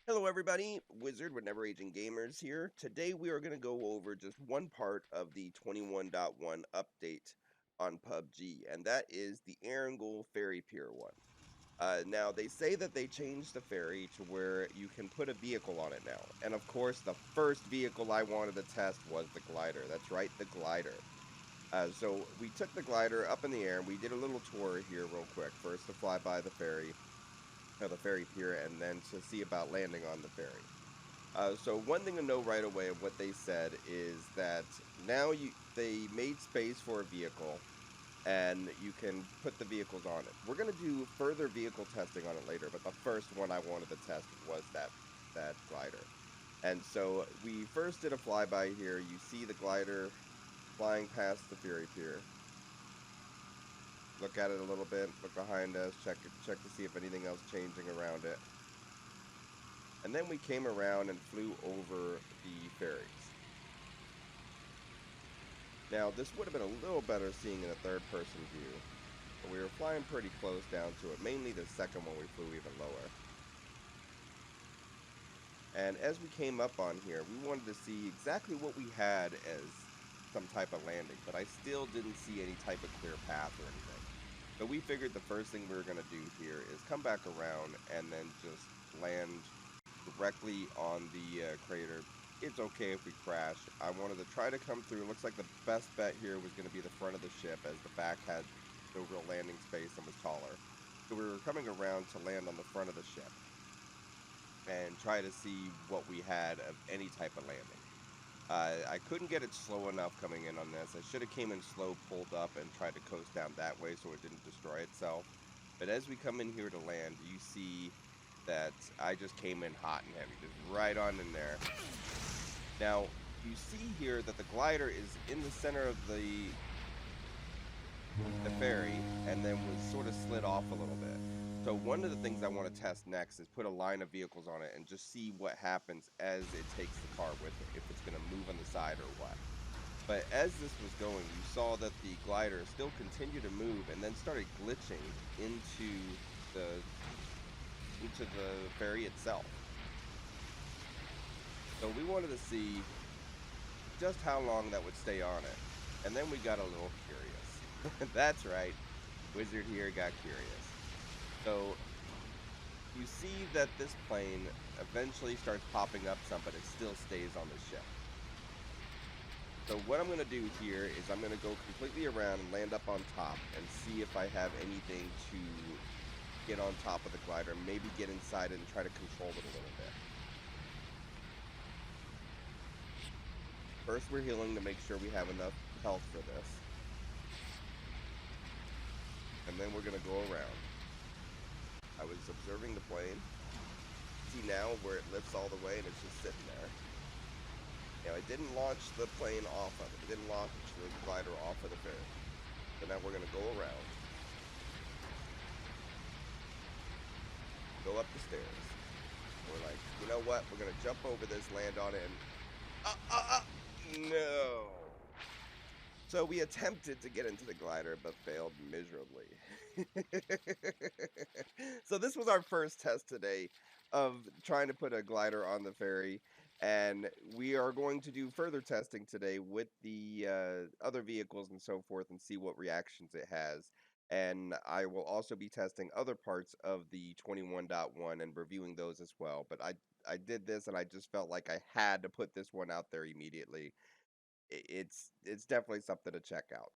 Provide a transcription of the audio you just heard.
Hello everybody, Wizard with Never Aging Gamers here. Today we are going to go over just one part of the 21.1 update on PUBG, and that is the erangel ferry pier one. Now they say that they changed the ferry to where you can put a vehicle on it now, and of course the first vehicle I wanted to test was the glider. That's right, the glider. So we took the glider up in the air and we did a little tour here real quick. First to fly by the ferry pier, and then to see about landing on the ferry. So one thing to know right away of what they said is that now they made space for a vehicle and you can put the vehicles on it. We're gonna do further vehicle testing on it later, but the first one I wanted to test was that glider. And so we first did a flyby here. You see the glider flying past the ferry pier. Look at it a little bit, look behind us, check to see if anything else changing around it. And then we came around and flew over the ferries. Now, this would have been a little better seeing in a third-person view, but we were flying pretty close down to it, mainly the second one we flew even lower. And as we came up on here, we wanted to see exactly what we had as some type of landing, but I still didn't see any type of clear path or anything. So we figured the first thing we were going to do here is come back around and then just land directly on the crater. It's okay if we crash. I wanted to try to come through. It looks like the best bet here was going to be the front of the ship, as the back had no real landing space and was taller. So we were coming around to land on the front of the ship and try to see what we had of any type of landing. I couldn't get it slow enough coming in on this. I should have came in slow, pulled up, and tried to coast down that way so it didn't destroy itself. But as we come in here to land, you see that I just came in hot and heavy, just right on in there. Now, you see here that the glider is in the center of the ferry and then was sort of slid off a little bit. So one of the things I want to test next is put a line of vehicles on it and just see what happens as it takes the car with it, if it's going to move on the side or what. But as this was going, you saw that the glider still continued to move and then started glitching the into the ferry itself. So we wanted to see just how long that would stay on it. And then we got a little curious. That's right. Wizard here got curious. So you see that this plane eventually starts popping up some, but it still stays on the ship. So what I'm going to do here is I'm going to go completely around and land up on top and see if I have anything to get on top of the glider, maybe get inside it and try to control it a little bit. First, we're healing to make sure we have enough health for this. And then we're going to go around. I was observing the plane. See now where it lifts all the way and it's just sitting there. Now, I didn't launch the plane off of it. I didn't launch the glider off of the ferry. So now we're going to go around. Go up the stairs. We're like, you know what? We're going to jump over this, land on it, and... No! So we attempted to get into the glider, but failed miserably. So this was our first test today of trying to put a glider on the ferry, and we are going to do further testing today with the other vehicles and so forth and see what reactions it has. And I will also be testing other parts of the 21.1 and reviewing those as well. But I did this and I just felt like I had to put this one out there immediately. It's definitely something to check out.